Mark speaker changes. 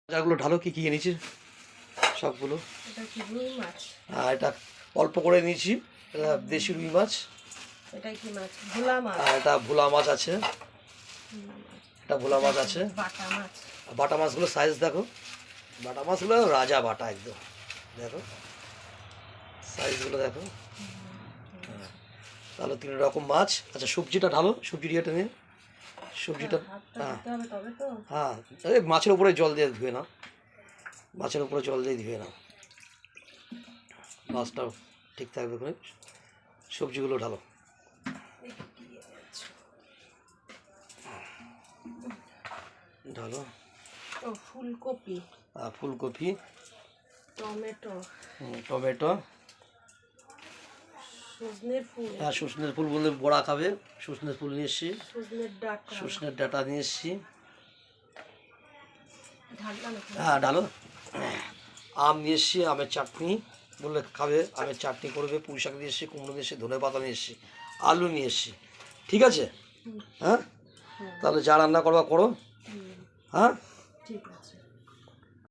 Speaker 1: ভাজাগুলো ঢালো, কি কি এনেছি সবগুলো।
Speaker 2: এটা কি রুই মাছ?
Speaker 1: এটা অল্প করে নিয়েছি, এটা দেশি রুই মাছ।
Speaker 2: এটা কি মাছ? ভোলা মাছ।
Speaker 1: এটা ভোলা মাছ আছে, এটা ভোলা মাছ আছে।
Speaker 2: বাটা মাছ।
Speaker 1: বাটা মাছগুলো সাইজ দেখো, বাটা মাছগুলো রাজা বাটা একদম, দেখো সাইজগুলো দেখো। হ্যাঁ, তাহলে 3 রকম মাছ। আচ্ছা সবজিটা ঢালো, সবজি এটা নিয়ে সবজিটা। হ্যাঁ হ্যাঁ, এই মাছের উপরে জল দিয়ে ধুয়ে নাও, মাছের উপরে জল দিয়ে ধুয়ে নাও, মাছটাও ঠিক থাকবে ওখানে। সবজিগুলো ঢালো, ঢালো।
Speaker 2: ফুলকপি,
Speaker 1: ফুলকপি,
Speaker 2: টমেটো,
Speaker 1: টমেটো,
Speaker 2: সজনের ফুল।
Speaker 1: সজনের ফুল বললে বড়া খাবে, সজনের ফুল নিয়ে এসছি,
Speaker 2: সজনের ডাঁটা,
Speaker 1: সজনের ডাঁটা নিয়ে এসছি।
Speaker 2: হ্যাঁ
Speaker 1: ঢালো। আম নিয়ে এসছি, আমের চাটনি বললে খাবে, আমের চাটনি করবে। পুঁই শাক নিয়ে এসছি, কুমড়ো নিয়ে এসছি, ধনে পাতা নিয়ে এসছি, আলু নিয়ে এসছি। ঠিক আছে? হ্যাঁ, তাহলে যা রান্না করবা করো। হ্যাঁ,
Speaker 2: ঠিক আছে।